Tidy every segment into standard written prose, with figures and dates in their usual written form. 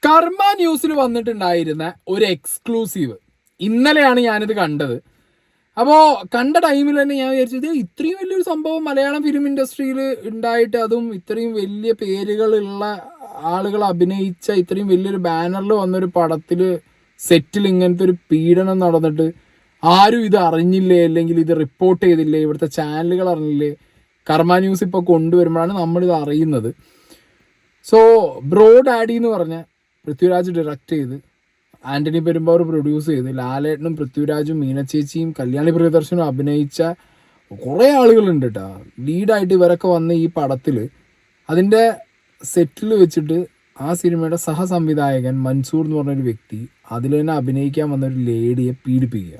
കർമ്മ ന്യൂസിൽ വന്നിട്ടുണ്ടായിരുന്ന ഒരു എക്സ്ക്ലൂസീവ് ഇന്നലെയാണ് ഞാനിത് കണ്ടത്. അപ്പോൾ കണ്ട ടൈമിൽ തന്നെ ഞാൻ വിചാരിച്ചത് ഇത്രയും വലിയൊരു സംഭവം മലയാളം ഫിലിം ഇൻഡസ്ട്രിയിൽ ഉണ്ടായിട്ട്, അതും ഇത്രയും വലിയ പേരുകളുള്ള ആളുകൾ അഭിനയിച്ച ഇത്രയും വലിയൊരു ബാനറിൽ വന്നൊരു പടത്തിൽ സെറ്റിൽ ഇങ്ങനത്തെ ഒരു പീഡനം നടന്നിട്ട് ആരും ഇത് അറിഞ്ഞില്ലേ, അല്ലെങ്കിൽ ഇത് റിപ്പോർട്ട് ചെയ്തില്ലേ, ഇവിടുത്തെ ചാനലുകൾ അറിഞ്ഞില്ലേ. കർമ്മ ന്യൂസ് ഇപ്പോൾ കൊണ്ടുവരുമ്പോഴാണ് നമ്മളിത് അറിയുന്നത്. സോ ബ്രോ ഡാഡി എന്ന് പറഞ്ഞ പൃഥ്വിരാജ് ഡയറക്റ്റ് ചെയ്ത്, ആൻ്റണി പെരുമ്പാവൂർ പ്രൊഡ്യൂസ് ചെയ്ത്, ലാലേട്ടനും പൃഥ്വിരാജും മീനച്ചേച്ചിയും കല്യാണി പ്രിയദർശനും അഭിനയിച്ച കുറേ ആളുകളുണ്ട് കേട്ടോ. ലീഡായിട്ട് ഇവരൊക്കെ വന്ന ഈ പടത്തിൽ അതിൻ്റെ സെറ്റിൽ വെച്ചിട്ട് ആ സിനിമയുടെ സഹസംവിധായകൻ മൻസൂർ എന്ന് പറഞ്ഞൊരു വ്യക്തി അതിൽ തന്നെ അഭിനയിക്കാൻ വന്നൊരു ലേഡിയെ പീഡിപ്പിക്കുക.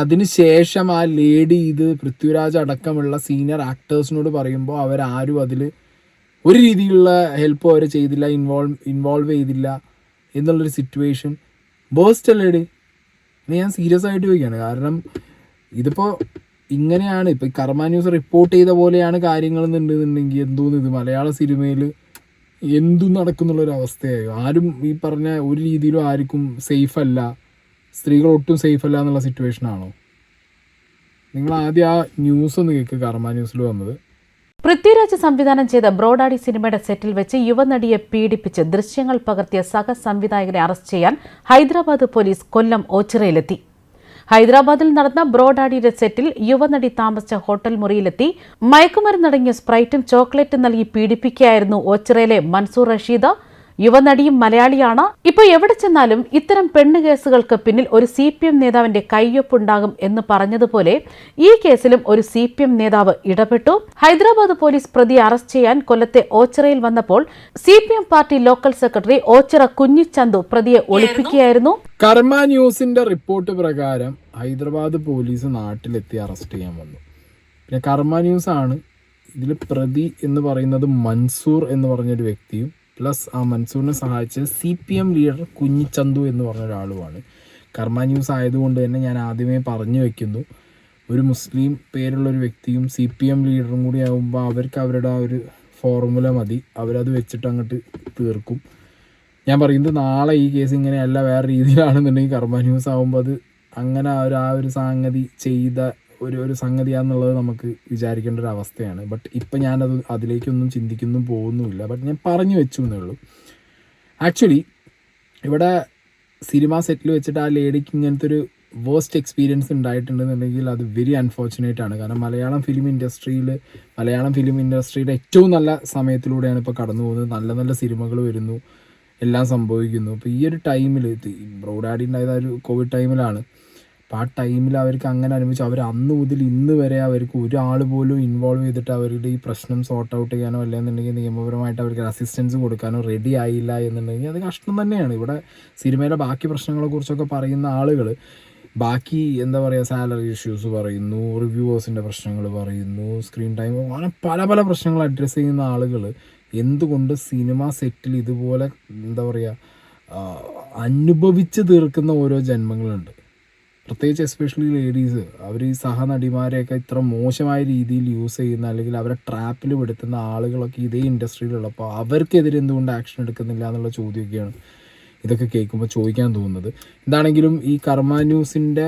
അതിന് ശേഷം ആ ലേഡി ഇത് പൃഥ്വിരാജ് അടക്കമുള്ള സീനിയർ ആക്ടേഴ്സിനോട് പറയുമ്പോൾ അവരാരും അതിൽ ഒരു രീതിയിലുള്ള ഹെൽപ്പ് അവർ ചെയ്തില്ല, ഇൻവോൾവ് ചെയ്തില്ല എന്നുള്ളൊരു സിറ്റുവേഷൻ. ബേസ്റ്റ് അല്ലേടി? ഞാൻ സീരിയസ് ആയിട്ട് ചോദിക്കുകയാണ്. കാരണം ഇതിപ്പോൾ ഇങ്ങനെയാണ്, ഇപ്പോൾ ഈ കർമ്മ ന്യൂസ് റിപ്പോർട്ട് ചെയ്ത പോലെയാണ് കാര്യങ്ങളെന്നുണ്ടെന്നുണ്ടെങ്കിൽ എന്തോന്ന് ഇത് മലയാള സിനിമയിൽ എന്തും നടക്കുന്നുള്ളൊരവസ്ഥയായി. ആരും ഈ പറഞ്ഞ ഒരു രീതിയിലും ആർക്കും സേഫ് അല്ല, സ്ത്രീകൾ ഒട്ടും സേഫ് അല്ല എന്നുള്ള സിറ്റുവേഷനാണോ? നിങ്ങൾ ആദ്യം ആ ന്യൂസ് ഒന്ന് കേൾക്കുക. കർമ്മ ന്യൂസിൽ വന്നത് പൃഥ്വിരാജ് സംവിധാനം ചെയ്ത ബ്രോ ഡാഡി സിനിമയുടെ സെറ്റിൽ വെച്ച് യുവനടിയെ പീഡിപ്പിച്ച് ദൃശ്യങ്ങൾ പകർത്തിയ സഹസംവിധായകനെ അറസ്റ്റ് ചെയ്യാൻ ഹൈദരാബാദ് പോലീസ് കൊല്ലം ഓച്ചിറയിലെത്തി. ഹൈദരാബാദിൽ നടന്ന ബ്രോ ഡാഡിയുടെ സെറ്റിൽ യുവനടി താമസിച്ച ഹോട്ടൽ മുറിയിലെത്തി മയക്കുമരുന്നടങ്ങിയ സ്പ്രൈറ്റും ചോക്ലേറ്റും നൽകി പീഡിപ്പിക്കുകയായിരുന്നു ഓച്ചിറയിലെ മൻസൂർ റഷീദ്. യുവനടിയും മലയാളിയാണ്. ഇപ്പോൾ എവിടെ ചെന്നാലും ഇത്തരം പെണ്ണ് കേസുകൾക്ക് പിന്നിൽ ഒരു CPM നേതാവിന്റെ കയ്യൊപ്പുണ്ടാകും എന്ന് പറഞ്ഞതുപോലെ ഈ കേസിലും ഒരു CPM നേതാവ് ഇടപെട്ടു. ഹൈദരാബാദ് പോലീസ് പ്രതിയെ അറസ്റ്റ് ചെയ്യാൻ കൊല്ലത്തെ ഓച്ചിറയിൽ വന്നപ്പോൾ CPM party local secretary Ochira Kunjichanthu പ്രതിയെ ഒളിപ്പിക്കുകയായിരുന്നു. കർമ്മ ന്യൂസിന്റെ റിപ്പോർട്ട് പ്രകാരം ഹൈദരാബാദ് പോലീസ് നാട്ടിലെത്തി അറസ്റ്റ് ചെയ്യാൻ വന്നു. പിന്നെ കർമ്മ ന്യൂസ് ആണ് ഇതിൽ പ്രതി എന്ന് പറയുന്നത് മൻസൂർ എന്ന് പറഞ്ഞൊരു വ്യക്തിയും പ്ലസ് ആ മൻസൂറിനെ സഹായിച്ച CPM ലീഡർ കുഞ്ഞിച്ചന്തു എന്ന് പറഞ്ഞ ഒരാളുമാണ്. കർമ്മ ന്യൂസ് ആയതുകൊണ്ട് തന്നെ ഞാൻ ആദ്യമേ പറഞ്ഞു വയ്ക്കുന്നു, ഒരു മുസ്ലിം പേരുള്ളൊരു വ്യക്തിയും CPM ലീഡറും കൂടി ആകുമ്പോൾ അവർക്ക് അവരുടെ ആ ഒരു ഫോർമുല മതി, അവരത് വെച്ചിട്ട് അങ്ങോട്ട് തീർക്കും. ഞാൻ പറയുന്നത് നാളെ ഈ കേസ് ഇങ്ങനെയല്ല വേറെ രീതിയിലാണെന്നുണ്ടെങ്കിൽ കർമ്മ ന്യൂസ് ആകുമ്പോൾ അത് അങ്ങനെ ആ ഒരു സംഗതി ചെയ്ത ഒരു സംഗതിയാണെന്നുള്ളത് നമുക്ക് വിചാരിക്കേണ്ട ഒരു അവസ്ഥയാണ്. ബട്ട് ഇപ്പം ഞാനത് അതിലേക്കൊന്നും ചിന്തിക്കുന്നു പോകുന്നുമില്ല. ബട്ട് ഞാൻ പറഞ്ഞു വെച്ചു എന്നേ ഉള്ളൂ. ആക്ച്വലി ഇവിടെ സിനിമ സെറ്റിൽ വെച്ചിട്ട് ആ ലേഡിക്ക് ഇങ്ങനത്തെ ഒരു വേസ്റ്റ് എക്സ്പീരിയൻസ് ഉണ്ടായിട്ടുണ്ടെന്നുണ്ടെങ്കിൽ അത് വെരി അൺഫോർച്ചുനേറ്റ് ആണ്. കാരണം മലയാളം ഫിലിം ഇൻഡസ്ട്രിയുടെ ഏറ്റവും നല്ല സമയത്തിലൂടെയാണ് ഇപ്പോൾ കടന്നു പോകുന്നത്. നല്ല നല്ല സിനിമകൾ വരുന്നു, എല്ലാം സംഭവിക്കുന്നു. അപ്പോൾ ഈ ഒരു ടൈമിൽ ബ്രോ ഡാഡി ഉണ്ടായത് ഒരു കോവിഡ് ടൈമിലാണ്. അപ്പോൾ ആ ടൈമിൽ അവർക്ക് അങ്ങനെ അനുഭവിച്ചു. അവർ അന്ന് മുതൽ ഇന്ന് വരെ അവർക്ക് ഒരാൾ പോലും ഇൻവോൾവ് ചെയ്തിട്ട് അവരുടെ ഈ പ്രശ്നം സോർട്ട് ഔട്ട് ചെയ്യാനോ അല്ലെന്നുണ്ടെങ്കിൽ നിയമപരമായിട്ട് അവർക്ക് അസിസ്റ്റൻസ് കൊടുക്കാനോ റെഡി ആയില്ല എന്നുണ്ടെങ്കിൽ അത് കഷ്ടം തന്നെയാണ്. ഇവിടെ സിനിമയിലെ ബാക്കി പ്രശ്നങ്ങളെക്കുറിച്ചൊക്കെ പറയുന്ന ആളുകൾ ബാക്കി എന്താ പറയുക, സാലറി ഇഷ്യൂസ് പറയുന്നു, റിവ്യൂവേഴ്സിൻ്റെ പ്രശ്നങ്ങൾ പറയുന്നു, സ്ക്രീൻ ടൈം, അങ്ങനെ പല പല പ്രശ്നങ്ങൾ അഡ്രസ്സ് ചെയ്യുന്ന ആളുകൾ എന്തുകൊണ്ട് സിനിമ സെറ്റിൽ ഇതുപോലെ എന്താ പറയുക അനുഭവിച്ച് തീർക്കുന്ന ഓരോ ജന്മങ്ങളുണ്ട്. പ്രത്യേകിച്ച് എസ്പെഷ്യലി ലേഡീസ്, അവർ ഈ സഹനടിമാരെയൊക്കെ ഇത്ര മോശമായ രീതിയിൽ യൂസ് ചെയ്യുന്ന അല്ലെങ്കിൽ അവരെ ട്രാപ്പിൽ പെടുത്തുന്ന ആളുകളൊക്കെ ഇതേ ഇൻഡസ്ട്രിയിലുള്ളപ്പോൾ അവർക്കെതിരെ എന്തുകൊണ്ട് ആക്ഷൻ എടുക്കുന്നില്ല എന്നുള്ള ചോദ്യമൊക്കെയാണ് ഇതൊക്കെ കേൾക്കുമ്പോൾ ചോദിക്കാൻ തോന്നുന്നത്. എന്താണെങ്കിലും ഈ കർമ്മ ന്യൂസിൻ്റെ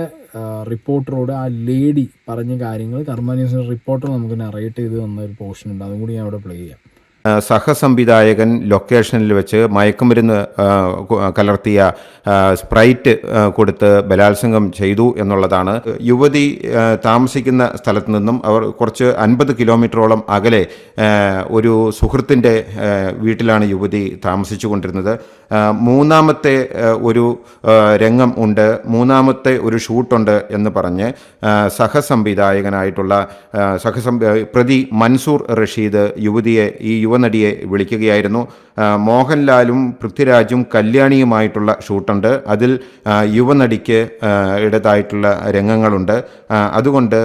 റിപ്പോർട്ടറോട് ആ ലേഡി പറഞ്ഞ കാര്യങ്ങൾ കർമ്മ ന്യൂസിൻ്റെ റിപ്പോർട്ടർ നമുക്ക് നറേറ്റ് ചെയ്ത് തന്ന ഒരു പോർഷൻ ഉണ്ട്, അതും കൂടി ഞാൻ അവിടെ പ്ലേ ചെയ്യാം. സഹസംവിധായകൻ ലൊക്കേഷനിൽ വെച്ച് മയക്കുമരുന്ന് കലർത്തിയ സ്പ്രൈറ്റ് കൊടുത്ത് ബലാത്സംഗം ചെയ്തു എന്നുള്ളതാണ്. യുവതി താമസിക്കുന്ന സ്ഥലത്ത് നിന്നും അവർ കുറച്ച് 50 കിലോമീറ്ററോളം അകലെ ഒരു സുഹൃത്തിൻ്റെ വീട്ടിലാണ് യുവതി താമസിച്ചു കൊണ്ടിരുന്നത്. മൂന്നാമത്തെ ഒരു രംഗം ഉണ്ട്, മൂന്നാമത്തെ ഒരു ഷൂട്ടുണ്ട് എന്ന് പറഞ്ഞ് സഹസംവിധായകനായിട്ടുള്ള പ്രതി മൻസൂർ റഷീദ് ഈ യുവനടിയെ വിളിക്കുകയായിരുന്നു. മോഹൻലാലും പൃഥ്വിരാജും കല്യാണിയുമായിട്ടുള്ള ഷൂട്ടുണ്ട്. അതിൽ യുവനടിക്ക് ഇടതായിട്ടുള്ള രംഗങ്ങളുണ്ട്. അതുകൊണ്ട്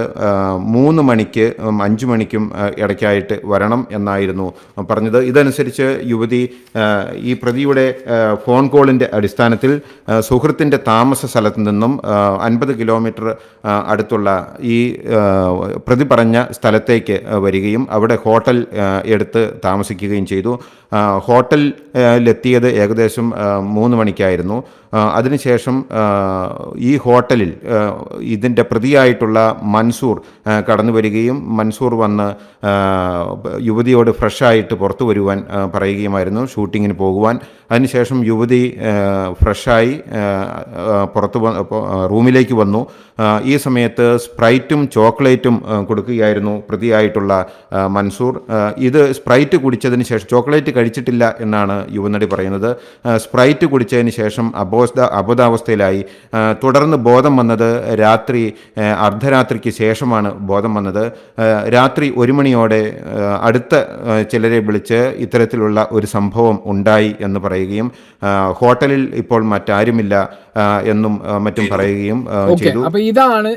3 മണിക്ക് 5 മണിക്കും ഇടയ്ക്കായിട്ട് വരണം എന്നായിരുന്നു പറഞ്ഞത്. ഇതനുസരിച്ച് യുവതി ഈ പ്രതിയുടെ ഫോൺ കോളിൻ്റെ അടിസ്ഥാനത്തിൽ സുഹൃത്തിൻ്റെ താമസ സ്ഥലത്ത് നിന്നും 50 കിലോമീറ്റർ അടുത്തുള്ള ഈ പ്രതി പറഞ്ഞ സ്ഥലത്തേക്ക് വരികയും അവിടെ ഹോട്ടൽ എടുത്ത് താമസിക്കുകയും ചെയ്തു. ഹോട്ടലിലെത്തിയത് ഏകദേശം 3 മണിക്കായിരുന്നു. അതിനുശേഷം ഈ ഹോട്ടലിൽ ഇതിൻ്റെ പ്രതിയായിട്ടുള്ള മൻസൂർ കടന്നു വരികയും മൻസൂർ വന്ന് യുവതിയോട് ഫ്രഷായിട്ട് പുറത്തു വരുവാൻ പറയുകയുമായിരുന്നു, ഷൂട്ടിങ്ങിന് പോകുവാൻ. അതിനുശേഷം യുവതി ഫ്രഷായി റൂമിലേക്ക് വന്നു. ഈ സമയത്ത് സ്പ്രൈറ്റും ചോക്ലേറ്റും കൊടുക്കുകയായിരുന്നു പ്രതിയായിട്ടുള്ള മൻസൂർ. ഇത് സ്പ്രൈറ്റ് കുടിച്ചതിന് ശേഷം, ചോക്ലേറ്റ് കഴിച്ചിട്ടില്ല എന്നാണ് യുവനടി പറയുന്നത്. സ്പ്രൈറ്റ് കുടിച്ചതിന് ശേഷം അബോധാവസ്ഥയിലായി. തുടർന്ന് ബോധം വന്നത് രാത്രി അർദ്ധരാത്രിക്ക് ശേഷമാണ് ബോധം വന്നത്. രാത്രി 1 മണിയോടെ അടുത്ത ചിലരെ വിളിച്ച് ഇത്തരത്തിലുള്ള ഒരു സംഭവം ഉണ്ടായി എന്ന് പറയുകയും ഹോട്ടലിൽ ഇപ്പോൾ മറ്റാരുമില്ല എന്നും മറ്റും പറയുകയും ചെയ്തു. അപ്പൊ ഇതാണ്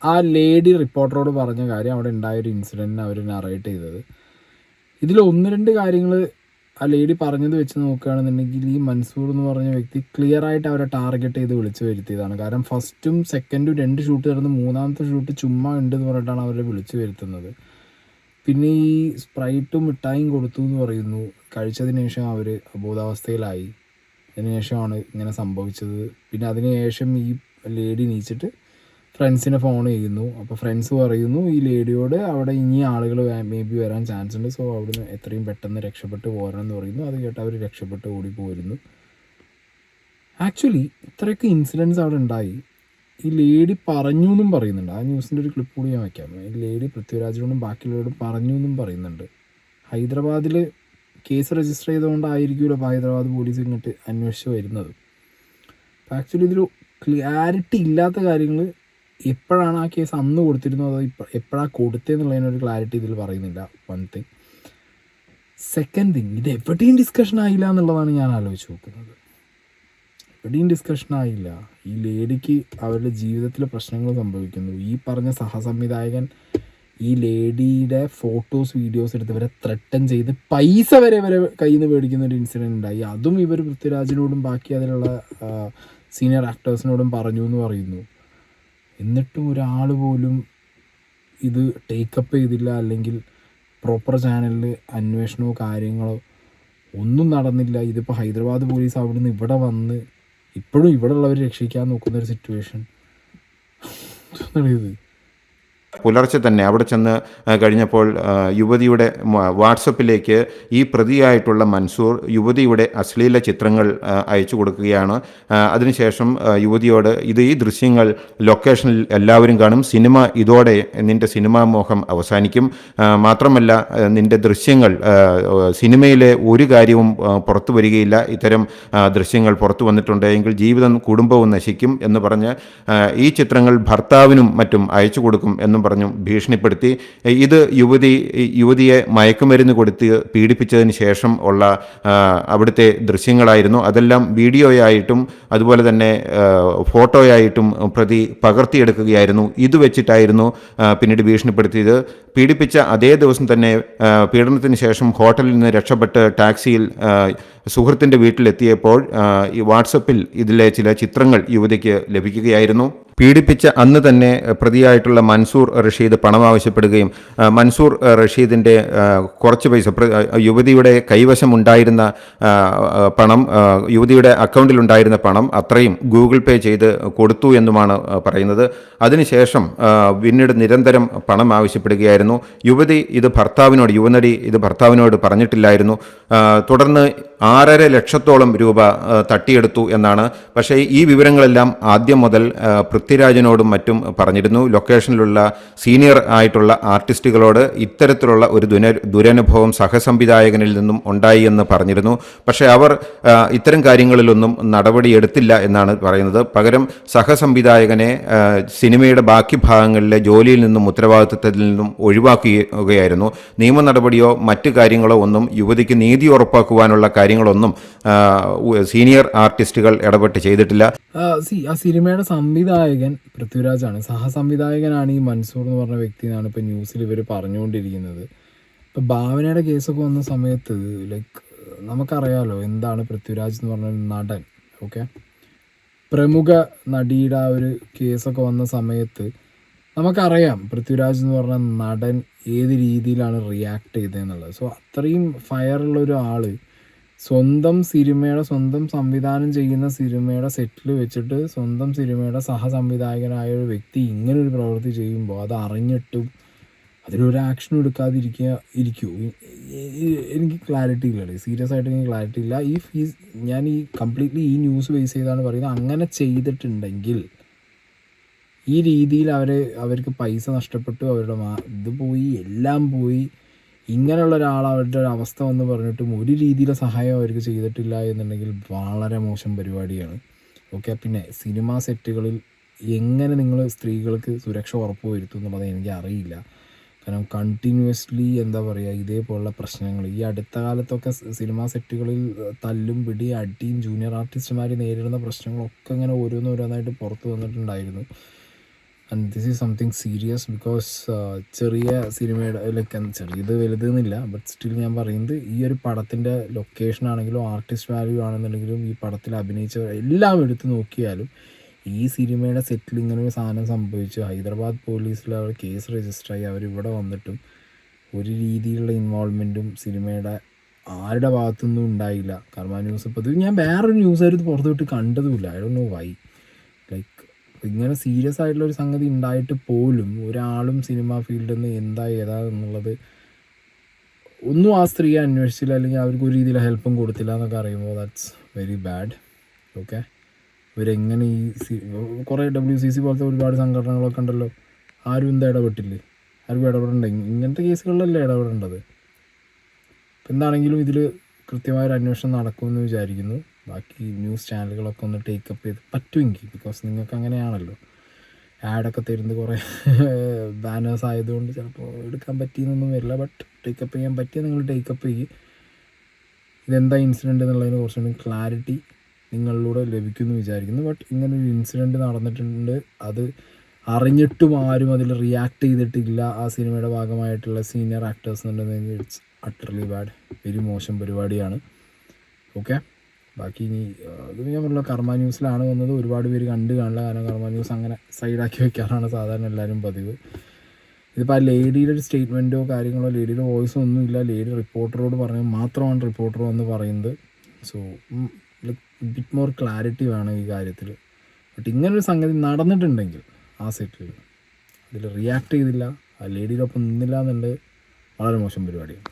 ആ ലേഡി റിപ്പോർട്ടറോട് പറഞ്ഞ കാര്യം, അവിടെ ഉണ്ടായൊരു ഇൻസിഡൻറ്റിനെ അവർ നറേറ്റ് ചെയ്തത്. ഇതിൽ 1-2 കാര്യങ്ങൾ ആ ലേഡി പറഞ്ഞത് വെച്ച് നോക്കുകയാണെന്നുണ്ടെങ്കിൽ ഈ മൻസൂർ എന്ന് പറഞ്ഞ വ്യക്തി ക്ലിയർ ആയിട്ട് അവരെ ടാർഗറ്റ് ചെയ്ത് വിളിച്ചു വരുത്തിയതാണ്. കാരണം ഫസ്റ്റും സെക്കൻഡും 2 ഷൂട്ട് നടന്ന് 3-ാമത്തെ ഷൂട്ട് ചുമ്മാ ഉണ്ട് എന്ന് പറഞ്ഞിട്ടാണ് അവരെ വിളിച്ചു വരുത്തുന്നത്. പിന്നെ ഈ സ്പ്രൈറ്റും മിഠായും കൊടുത്തു എന്ന് പറയുന്നു. കഴിച്ചതിന് ശേഷം അവർ അബോധാവസ്ഥയിലായി. അതിനുശേഷമാണ് ഇങ്ങനെ സംഭവിച്ചത്. പിന്നെ അതിനുശേഷം ഈ ലേഡി നീച്ചിട്ട് ഫ്രണ്ട്സിനെ ഫോൺ ചെയ്യുന്നു. അപ്പോൾ ഫ്രണ്ട്സ് പറയുന്നു ഈ ലേഡിയോട് അവിടെ ഇനി ആളുകൾ മേ ബി വരാൻ ചാൻസ് ഉണ്ട്, സോ അവിടുന്ന് എത്രയും പെട്ടെന്ന് രക്ഷപ്പെട്ട് പോരണം എന്ന് പറയുന്നു. അത് കേട്ട് അവർ രക്ഷപ്പെട്ട് ഓടി പോരുന്നു. ആക്ച്വലി ഇത്രയൊക്കെ ഇൻസിഡൻറ്റ്സ് അവിടെ ഉണ്ടായി. ഈ ലേഡി പറഞ്ഞു എന്നും പറയുന്നുണ്ട്. ആ ന്യൂസിൻ്റെ ഒരു ക്ലിപ്പ് കൂടി ഞാൻ വയ്ക്കാം. ഈ ലേഡി പൃഥ്വിരാജിനോടും ബാക്കിയുള്ളവരോടും പറഞ്ഞു എന്നും പറയുന്നുണ്ട്. ഹൈദരാബാദിൽ കേസ് രജിസ്റ്റർ ചെയ്തുകൊണ്ടായിരിക്കുമല്ലോ അപ്പോൾ ഹൈദരാബാദ് പോലീസ് ഇങ്ങോട്ട് അന്വേഷിച്ച് വരുന്നത്. അപ്പോൾ ആക്ച്വലി ഇതിൽ ക്ലാരിറ്റി ഇല്ലാത്ത കാര്യങ്ങൾ, എപ്പോഴാണ് ആ കേസ് അന്ന് കൊടുത്തിരുന്നത് അതോ എപ്പോഴാണ് കൊടുത്തതെന്നുള്ളതിനൊരു ക്ലാരിറ്റി ഇതിൽ പറയുന്നില്ല. 1 തിങ്. സെക്കൻഡ് തിങ്, ഇത് എവിടെയും ഡിസ്കഷൻ ആയില്ല എന്നുള്ളതാണ് ഞാൻ ആലോചിച്ച് നോക്കുന്നത്. എവിടെയും ഡിസ്കഷൻ ആയില്ല. ഈ ലേഡിക്ക് അവരുടെ ജീവിതത്തിലെ പ്രശ്നങ്ങൾ സംഭവിക്കുന്നു. ഈ പറഞ്ഞ സഹസംവിധായകൻ ഈ ലേഡിയുടെ ഫോട്ടോസ് വീഡിയോസ് എടുത്ത് ഇവരെ ത്രട്ടൻ ചെയ്ത് പൈസ വരെ കയ്യിൽ നിന്ന് മേടിക്കുന്ന ഒരു ഇൻസിഡൻറ്റ് ഉണ്ടായി. അതും ഇവർ പൃഥ്വിരാജിനോടും ബാക്കി അതിലുള്ള സീനിയർ ആക്ടേഴ്സിനോടും പറഞ്ഞു എന്ന് പറയുന്നു. എന്നിട്ടും ഒരാൾ പോലും ഇത് ടേക്കപ്പ് ചെയ്തില്ല, അല്ലെങ്കിൽ പ്രോപ്പർ ചാനലിൽ അന്വേഷണമോ കാര്യങ്ങളോ ഒന്നും നടന്നില്ല. ഇതിപ്പോൾ ഹൈദരാബാദ് പോലീസ് അവിടുന്ന് ഇവിടെ വന്ന് ഇപ്പോഴും ഇവിടെ ഉള്ളവർ രക്ഷിക്കാൻ നോക്കുന്നൊരു സിറ്റുവേഷൻ. ഇത് പുലർച്ചെ തന്നെ അവിടെ ചെന്ന് കഴിഞ്ഞപ്പോൾ യുവതിയുടെ വാട്സപ്പിലേക്ക് ഈ പ്രതിയായിട്ടുള്ള മൻസൂർ യുവതിയുടെ അശ്ലീല ചിത്രങ്ങൾ അയച്ചു കൊടുക്കുകയാണ്. അതിനുശേഷം യുവതിയോട് ഈ ദൃശ്യങ്ങൾ ലൊക്കേഷനിൽ എല്ലാവരും കാണും, സിനിമ ഇതോടെ നിൻ്റെ സിനിമാ മോഹം അവസാനിക്കും, മാത്രമല്ല നിൻ്റെ ദൃശ്യങ്ങൾ സിനിമയിലെ ഒരു കാര്യവും പുറത്തു വരികയില്ല, ഇത്തരം ദൃശ്യങ്ങൾ പുറത്തു വന്നിട്ടുണ്ടെങ്കിൽ ജീവിതം കുടുംബവും നശിക്കും എന്ന് പറഞ്ഞ് ഈ ചിത്രങ്ങൾ ഭർത്താവിനും മറ്റും അയച്ചു കൊടുക്കും എന്നും പറഞ്ഞു ഭീഷണിപ്പെടുത്തി. ഇത് യുവതിയെ മയക്കുമരുന്ന് കൊടുത്ത് പീഡിപ്പിച്ചതിന് ശേഷം ഉള്ള അവിടുത്തെ ദൃശ്യങ്ങളായിരുന്നു. അതെല്ലാം വീഡിയോയായിട്ടും അതുപോലെ തന്നെ ഫോട്ടോയായിട്ടും പ്രതി പകർത്തിയെടുക്കുകയായിരുന്നു. ഇത് വെച്ചിട്ടായിരുന്നു പിന്നീട് ഭീഷണിപ്പെടുത്തിയത്. പീഡിപ്പിച്ച അതേ ദിവസം തന്നെ പീഡനത്തിന് ശേഷം ഹോട്ടലിൽ നിന്ന് രക്ഷപ്പെട്ട് ടാക്സിയിൽ സുഹൃത്തിൻ്റെ വീട്ടിലെത്തിയപ്പോൾ ഈ വാട്സപ്പിൽ ഇതിലെ ചില ചിത്രങ്ങൾ യുവതിക്ക് ലഭിക്കുകയായിരുന്നു. പീഡിപ്പിച്ച അന്ന് തന്നെ പ്രതിയായിട്ടുള്ള മൻസൂർ റഷീദ് പണം ആവശ്യപ്പെടുകയും മൻസൂർ റഷീദിൻ്റെ കുറച്ച് പൈസ യുവതിയുടെ കൈവശമുണ്ടായിരുന്ന പണം, യുവതിയുടെ അക്കൗണ്ടിലുണ്ടായിരുന്ന പണം അത്രയും ഗൂഗിൾ പേ ചെയ്ത് കൊടുത്തു എന്നുമാണ് പറയുന്നത്. അതിനുശേഷം പിന്നീട് നിരന്തരം പണം ആവശ്യപ്പെടുകയായിരുന്നു. യുവനടി ഇത് ഭർത്താവിനോട് പറഞ്ഞിട്ടില്ലായിരുന്നു. തുടർന്ന് 6.5 ലക്ഷത്തോളം രൂപ തട്ടിയെടുത്തു എന്നാണ്. പക്ഷേ ഈ വിവരങ്ങളെല്ലാം ആദ്യം മുതൽ പൃഥ്വിരാജിനോടും മറ്റും പറഞ്ഞിരുന്നു. ലൊക്കേഷനിലുള്ള സീനിയർ ആയിട്ടുള്ള ആർട്ടിസ്റ്റുകളോട് ഇത്തരത്തിലുള്ള ഒരു ദുരനുഭവം സഹസംവിധായകനിൽ നിന്നും ഉണ്ടായി എന്ന് പറഞ്ഞിരുന്നു. പക്ഷേ അവർ ഇത്തരം കാര്യങ്ങളിലൊന്നും നടപടിയെടുത്തില്ല എന്നാണ് പറയുന്നത്. പകരം സഹസംവിധായകനെ സിനിമയുടെ ബാക്കി ഭാഗങ്ങളിലെ ജോലിയിൽ നിന്നും ഉത്തരവാദിത്വത്തിൽ നിന്നും ഒഴിവാക്കുകയായിരുന്നു. നിയമ നടപടിയോ മറ്റു കാര്യങ്ങളോ ഒന്നും, യുവതിക്ക് നീതി ഉറപ്പാക്കുവാനുള്ള കാര്യങ്ങളൊന്നും സീനിയർ ആർട്ടിസ്റ്റുകൾ ഇടപെട്ട് ചെയ്തിട്ടില്ല. ആ സിനിമയുടെ സംവിധായകൻ പൃഥ്വിരാജാണ്, സഹസംവിധായകനാണ് ഈ മൻസൂർ എന്ന് പറഞ്ഞ വ്യക്തി എന്നാണ് ഇപ്പോൾ ന്യൂസിൽ ഇവർ പറഞ്ഞുകൊണ്ടിരിക്കുന്നത്. ഇപ്പോൾ ഭാവനയുടെ കേസൊക്കെ വന്ന സമയത്ത് നമുക്കറിയാലോ എന്താണ് പൃഥ്വിരാജ് എന്ന് പറഞ്ഞ നടൻ. ഓക്കെ, പ്രമുഖ നടിയുടെ ആ ഒരു കേസൊക്കെ വന്ന സമയത്ത് നമുക്കറിയാം പൃഥ്വിരാജ് എന്ന് പറഞ്ഞ നടൻ ഏത് രീതിയിലാണ് റിയാക്ട് ചെയ്തതെന്നുള്ളത്. സോ അത്രയും ഫയറുള്ള ഒരു ആൾ സ്വന്തം സിനിമയുടെ സ്വന്തം സംവിധാനം ചെയ്യുന്ന സിനിമയുടെ സെറ്റിൽ വെച്ചിട്ട് സ്വന്തം സിനിമയുടെ സഹസംവിധായകനായ ഒരു വ്യക്തി ഇങ്ങനൊരു പ്രവൃത്തി ചെയ്യുമ്പോൾ അത് അറിഞ്ഞിട്ടും അതിലൊരു ആക്ഷനും ഇരിക്കുമോ? എനിക്ക് ക്ലാരിറ്റി ഇല്ലല്ലേ, സീരിയസ് ആയിട്ട് എനിക്ക് ക്ലാരിറ്റി ഇല്ല. ഞാൻ ഈ കംപ്ലീറ്റ്ലി ഈ ന്യൂസ് ബേസ് ചെയ്താണ് പറയുന്നത്. അങ്ങനെ ചെയ്തിട്ടുണ്ടെങ്കിൽ ഈ രീതിയിൽ അവർക്ക് പൈസ നഷ്ടപ്പെട്ടു, അവരുടെ ഇത് പോയി, എല്ലാം പോയി. ഇങ്ങനെയുള്ള ഒരാൾ അവരുടെ ഒരു അവസ്ഥ വന്ന് പറഞ്ഞിട്ടും ഒരു രീതിയിലെ സഹായം അവർക്ക് ചെയ്തിട്ടില്ല എന്നുണ്ടെങ്കിൽ വളരെ മോശം പരിപാടിയാണ്. ഓക്കെ, പിന്നെ സിനിമാ സെറ്റുകളിൽ എങ്ങനെ നിങ്ങൾ സ്ത്രീകൾക്ക് സുരക്ഷ ഉറപ്പ് വരുത്തും എന്നുള്ളത് എനിക്ക് അറിയില്ല. കാരണം കണ്ടിന്യൂസ്ലി എന്താ പറയുക, ഇതേപോലുള്ള പ്രശ്നങ്ങൾ ഈ അടുത്ത കാലത്തൊക്കെ സിനിമാ സെറ്റുകളിൽ തല്ലും പിടി അടിയും ജൂനിയർ ആർട്ടിസ്റ്റുമാർ നേരിടുന്ന പ്രശ്നങ്ങളൊക്കെ ഇങ്ങനെ ഓരോന്നായിട്ട് പുറത്ത് വന്നിട്ടുണ്ടായിരുന്നു. And this is something serious because ചെറിയ സിനിമയുടെ ചെറിയത് വലുതെന്നില്ല, ബട്ട് സ്റ്റിൽ ഞാൻ പറയുന്നത് ഈ ഒരു പടത്തിൻ്റെ ലൊക്കേഷൻ ആണെങ്കിലും ആർട്ടിസ്റ്റ് വാല്യൂ ആണെന്നുണ്ടെങ്കിലും ഈ പടത്തിൽ അഭിനയിച്ചവർ എല്ലാം എടുത്ത് നോക്കിയാലും ഈ സിനിമയുടെ സെറ്റിൽ ഇങ്ങനെ ഒരു സാധനം സംഭവിച്ചു. ഹൈദരാബാദ് പോലീസിൽ അവർ കേസ് രജിസ്റ്ററായി അവരിവിടെ വന്നിട്ടും ഒരു രീതിയിലുള്ള ഇൻവോൾവ്മെൻറ്റും സിനിമയുടെ ആരുടെ ഭാഗത്തുനിന്നും ഉണ്ടായില്ല. കർമ്മ ന്യൂസ് ഇപ്പോൾ ഇത് ഞാൻ വേറൊരു ന്യൂസായിട്ട് പുറത്ത് വിട്ട് കണ്ടതുമില്ല. I don't know why. Like ഇങ്ങനെ സീരിയസ് ആയിട്ടുള്ളൊരു സംഗതി ഉണ്ടായിട്ട് പോലും ഒരാളും സിനിമാ ഫീൽഡിൽ നിന്ന് ഏതാ എന്നുള്ളത് ഒന്നും ആ സ്ത്രീയെ അന്വേഷിച്ചില്ല, അല്ലെങ്കിൽ അവർക്ക് ഒരു രീതിയിൽ ഹെൽപ്പും കൊടുത്തില്ല എന്നൊക്കെ അറിയുമ്പോൾ ദാറ്റ്സ് വെരി ബാഡ്. ഓക്കെ, ഇവരെങ്ങനെ കുറേ WCC പോലത്തെ ഒരുപാട് സംഘടനകളൊക്കെ ഉണ്ടല്ലോ, ആരും എന്താ ഇടപെട്ടില്ലേ? ആരും ഇടപെടണ്ടേ? ഇങ്ങനത്തെ കേസുകളിലല്ലേ ഇടപെടേണ്ടത്? ഇപ്പം എന്താണെങ്കിലും ഇതിൽ കൃത്യമായൊരു അന്വേഷണം നടക്കുമെന്ന് വിചാരിക്കുന്നു. ബാക്കി ന്യൂസ് ചാനലുകളൊക്കെ ഒന്ന് ടേക്കപ്പ് ചെയ്ത് പറ്റുമെങ്കിൽ, ബിക്കോസ് നിങ്ങൾക്ക് അങ്ങനെയാണല്ലോ, ആഡൊക്കെ തരുന്നത് കുറേ ബാനേഴ്സ് ആയതുകൊണ്ട് ചിലപ്പോൾ എടുക്കാൻ പറ്റിയെന്നൊന്നും വരില്ല. ബട്ട് ടേക്കപ്പ് ചെയ്യാൻ പറ്റിയാൽ നിങ്ങൾ ടേക്കപ്പ് ചെയ്യും. ഇതെന്താ ഇൻസിഡൻറ്റ് എന്നുള്ളതിനെ കുറച്ചുകൂടി ക്ലാരിറ്റി നിങ്ങളിലൂടെ ലഭിക്കുമെന്ന് വിചാരിക്കുന്നു. ബട്ട് ഇങ്ങനൊരു ഇൻസിഡൻറ്റ് നടന്നിട്ടുണ്ട്, അത് അറിഞ്ഞിട്ടും ആരും അതിൽ റിയാക്ട് ചെയ്തിട്ടില്ല. ആ സിനിമയുടെ ഭാഗമായിട്ടുള്ള സീനിയർ ആക്ടേഴ്സ് എന്നുണ്ടെങ്കിൽ ഇറ്റ്സ് അട്ടർലി ബാഡ്, വെരി മോശം പരിപാടിയാണ്. ഓക്കെ, ബാക്കി ഇനി അത് ഞാൻ പറഞ്ഞ കർമ്മ ന്യൂസിലാണ് വന്നത്. ഒരുപാട് പേര് കണ്ടു കാണില്ല, കാരണം കർമ്മ ന്യൂസ് അങ്ങനെ സൈഡാക്കി വെക്കാറാണ് സാധാരണ എല്ലാവരും പതിവ്. ഇതിപ്പോൾ ആ ലേഡിയുടെ ഒരു സ്റ്റേറ്റ്മെൻറ്റോ കാര്യങ്ങളോ ലേഡിയുടെ വോയിസോ ഒന്നുമില്ല. ലേഡി റിപ്പോർട്ടറോട് പറഞ്ഞത് മാത്രമാണ് റിപ്പോർട്ടർ വന്ന് പറയുന്നത്. സോ ബിറ്റ് മോർ ക്ലാരിറ്റി വേണം ഈ കാര്യത്തിൽ. ബട്ട് ഇങ്ങനൊരു സംഗതി നടന്നിട്ടുണ്ടെങ്കിൽ ആ സെറ്റിൽ അതിൽ റിയാക്ട് ചെയ്തില്ല, ആ ലേഡിയുടെ ഒപ്പം നിന്നില്ല എന്നുള്ളത് വളരെ മോശം പരിപാടിയാണ്.